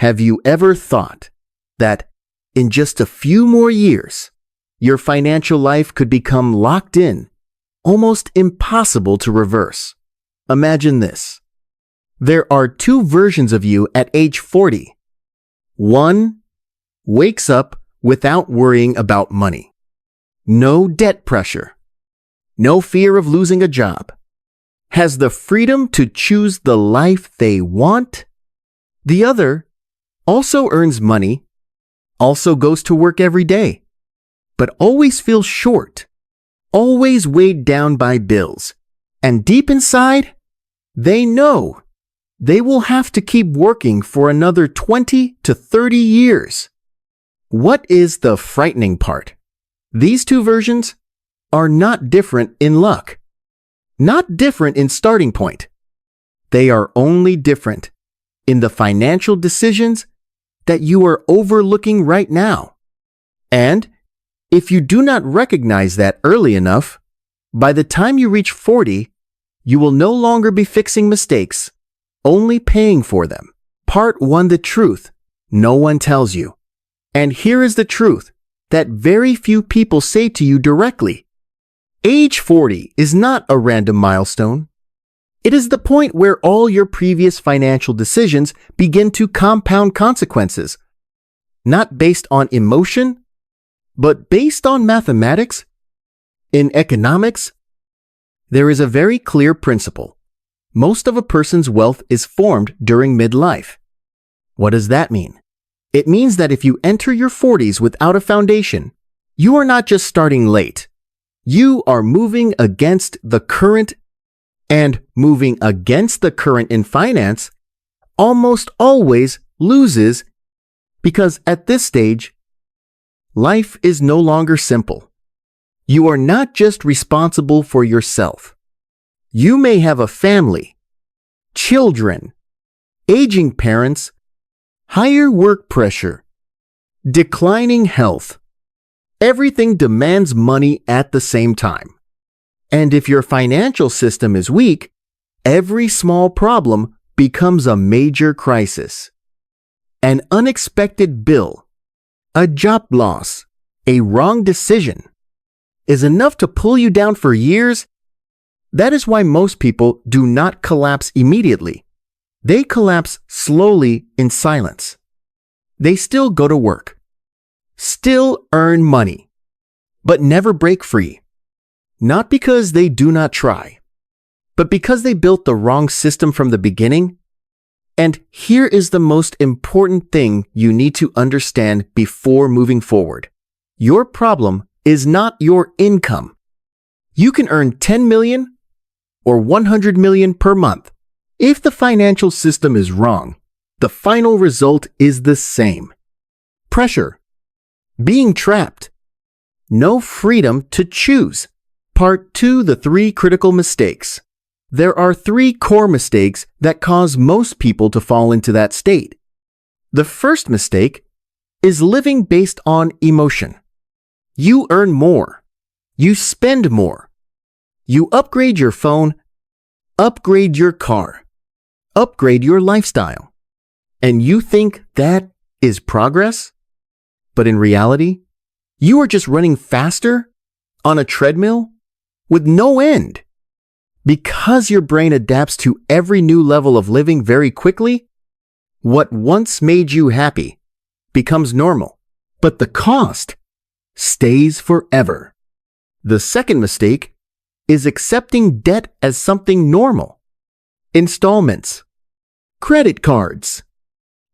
Have you ever thought that in just a few more years, your financial life could become locked in, almost impossible to reverse? Imagine this. There are two versions of you at age 40. One wakes up without worrying about money. No debt pressure. No fear of losing a job. Has the freedom to choose the life they want. The other also earns money, also goes to work every day, but always feels short, always weighed down by bills. And deep inside, they know they will have to keep working for another 20 to 30 years. What is the frightening part? These two versions are not different in luck, not different in starting point. They are only different in the financial decisions that you are overlooking right now. And if you do not recognize that early enough, by the time you reach 40, you will no longer be fixing mistakes, only paying for them. Part 1, the truth no one tells you. And here is the truth that very few people say to you directly. Age 40 is not a random milestone. It is the point where all your previous financial decisions begin to compound consequences, not based on emotion, but based on mathematics. In economics, there is a very clear principle. Most of a person's wealth is formed during midlife. What does that mean? It means that if you enter your 40s without a foundation, you are not just starting late. You are moving against the current, and moving against the current in finance almost always loses, because at this stage, life is no longer simple. You are not just responsible for yourself. You may have a family, children, aging parents, higher work pressure, declining health. Everything demands money at the same time. And if your financial system is weak, every small problem becomes a major crisis. An unexpected bill, a job loss, a wrong decision is enough to pull you down for years. That is why most people do not collapse immediately. They collapse slowly in silence. They still go to work, still earn money, but never break free. Not because they do not try, but because they built the wrong system from the beginning. And here is the most important thing you need to understand before moving forward. Your problem is not your income. You can earn 10 million or 100 million per month. If the financial system is wrong, the final result is the same. Pressure. Being trapped. No freedom to choose. Part 2, the 3 critical mistakes. There are 3 core mistakes that cause most people to fall into that state. The first mistake is living based on emotion. You earn more. You spend more. You upgrade your phone, upgrade your car, upgrade your lifestyle. And you think that is progress? But in reality, you are just running faster on a treadmill with no end. Because your brain adapts to every new level of living very quickly, what once made you happy becomes normal, but the cost stays forever. The second mistake is accepting debt as something normal. Installments, credit cards,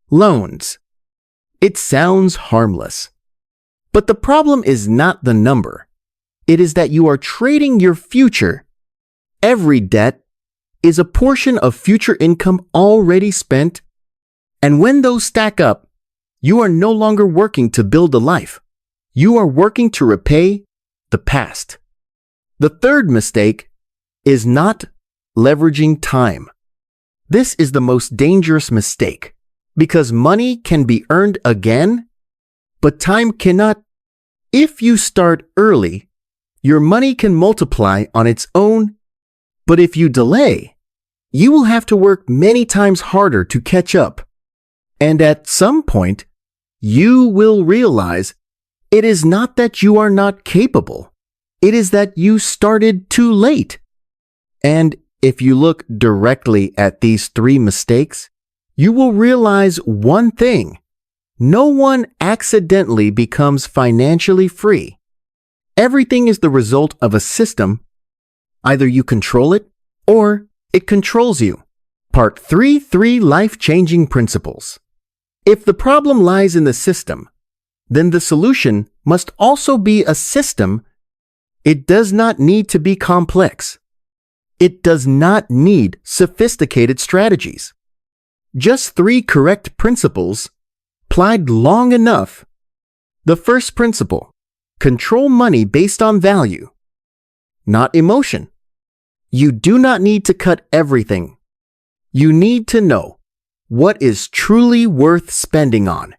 loans. It sounds harmless. But the problem is not the number. It is that you are trading your future. Every debt is a portion of future income already spent, and when those stack up, you are no longer working to build a life. You are working to repay the past. The third mistake is not leveraging time. This is the most dangerous mistake, because money can be earned again, but time cannot. If you start early, your money can multiply on its own. But if you delay, you will have to work many times harder to catch up. And at some point, you will realize it is not that you are not capable. It is that you started too late. And if you look directly at these 3 mistakes, you will realize one thing. No one accidentally becomes financially free. Everything is the result of a system. Either you control it or it controls you. Part 3 Life-Changing Principles. If the problem lies in the system, then the solution must also be a system. It does not need to be complex. It does not need sophisticated strategies. Just 3 correct principles applied long enough. The first principle: control money based on value, not emotion. You do not need to cut everything. You need to know what is truly worth spending on.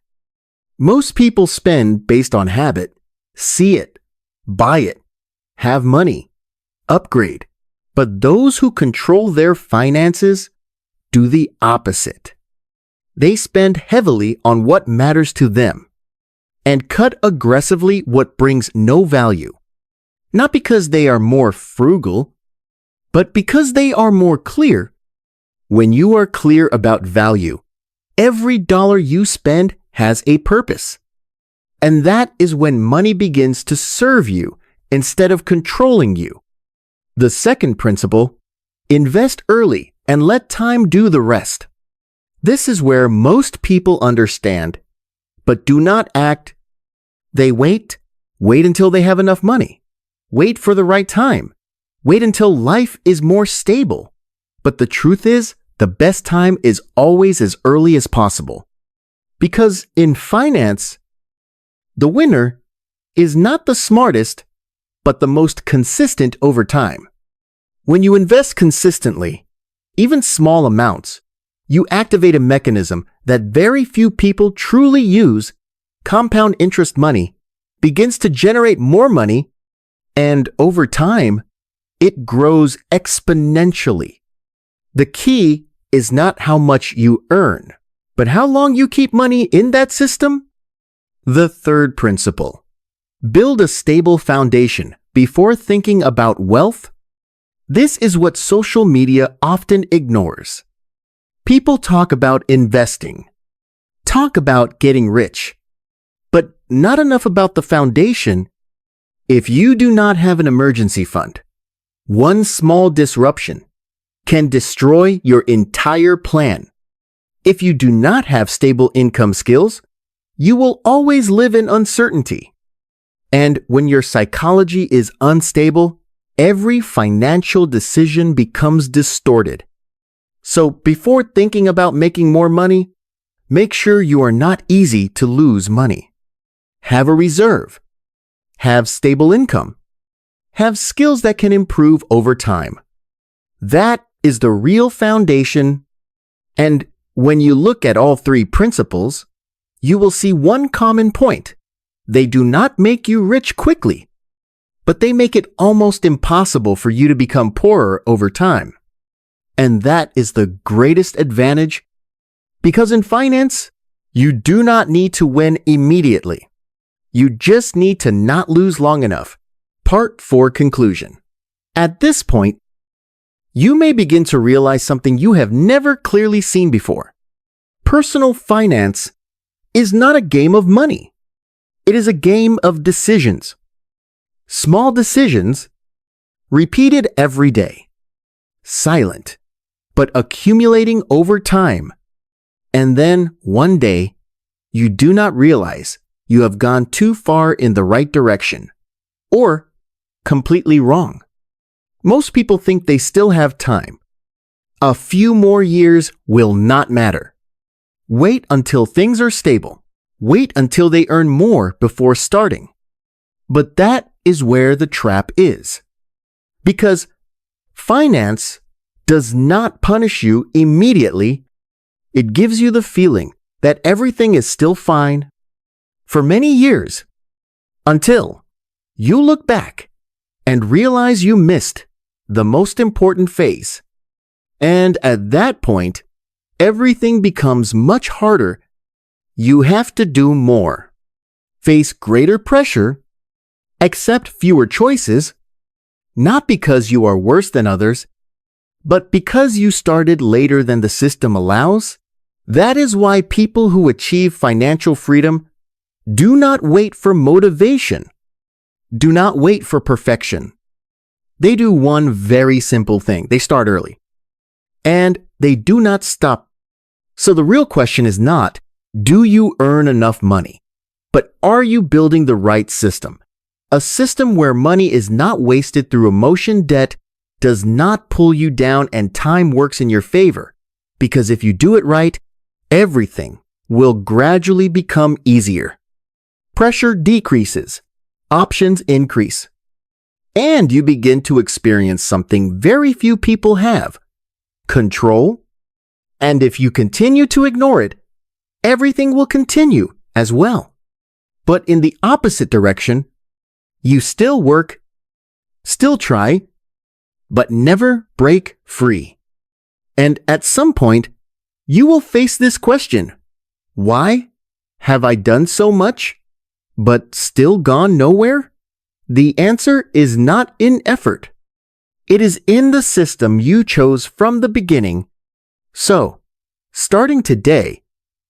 Most people spend based on habit, see it, buy it, have money, upgrade. But those who control their finances do the opposite. They spend heavily on what matters to them and cut aggressively what brings no value. Not because they are more frugal, but because they are more clear. When you are clear about value, every dollar you spend has a purpose. And that is when money begins to serve you instead of controlling you. The second principle: invest early and let time do the rest. This is where most people understand, but do not act. They wait until they have enough money. Wait for the right time. Wait until life is more stable. But the truth is, the best time is always as early as possible. Because in finance, the winner is not the smartest, but the most consistent over time. When you invest consistently, even small amounts, you activate a mechanism that very few people truly use. Compound interest money begins to generate more money, and over time, it grows exponentially. The key is not how much you earn, but how long you keep money in that system. The third principle: build a stable foundation before thinking about wealth. This is what social media often ignores. People talk about investing, talk about getting rich, but not enough about the foundation. If you do not have an emergency fund, one small disruption can destroy your entire plan. If you do not have stable income skills, you will always live in uncertainty. And when your psychology is unstable, every financial decision becomes distorted. So before thinking about making more money, make sure you are not easy to lose money. Have a reserve. Have stable income. Have skills that can improve over time. That is the real foundation. And when you look at all 3 principles, you will see one common point. They do not make you rich quickly, but they make it almost impossible for you to become poorer over time. And that is the greatest advantage, because in finance, you do not need to win immediately. You just need to not lose long enough. Part 4 Conclusion. At this point, you may begin to realize something you have never clearly seen before. Personal finance is not a game of money. It is a game of decisions. Small decisions, repeated every day. Silent, but accumulating over time. And then one day, you do not realize you have gone too far in the right direction, or completely wrong. Most people think they still have time. A few more years will not matter. Wait until things are stable. Wait until they earn more before starting. But that is where the trap is. Because finance does not punish you immediately. It gives you the feeling that everything is still fine for many years, until you look back and realize you missed the most important phase. And at that point, everything becomes much harder You have to do more, face greater pressure, accept fewer choices, not because you are worse than others, but because you started later than the system allows. That is why people who achieve financial freedom do not wait for motivation, do not wait for perfection. They do one very simple thing. They start early. And they do not stop. So the real question is not, do you earn enough money? But are you building the right system? A system where money is not wasted through emotion, debt does not pull you down, and time works in your favor. Because if you do it right, everything will gradually become easier. Pressure decreases, options increase, and you begin to experience something very few people have: control. And if you continue to ignore it, everything will continue as well. But in the opposite direction, you still work, still try, but never break free. And at some point, you will face this question: why have I done so much, but still gone nowhere? The answer is not in effort. It is in the system you chose from the beginning. So, starting today,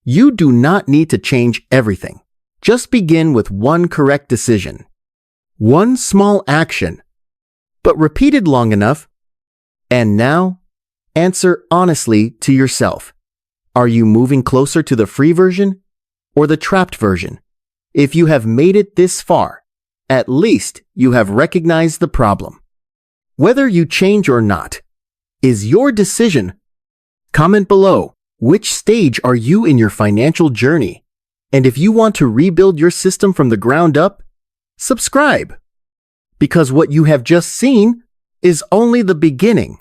you do not need to change everything. Just begin with one correct decision, one small action, but repeated long enough. And now, answer honestly to yourself. Are you moving closer to the free version or the trapped version? If you have made it this far, at least you have recognized the problem. Whether you change or not is your decision. Comment below, which stage are you in your financial journey? And if you want to rebuild your system from the ground up, subscribe. Because what you have just seen is only the beginning.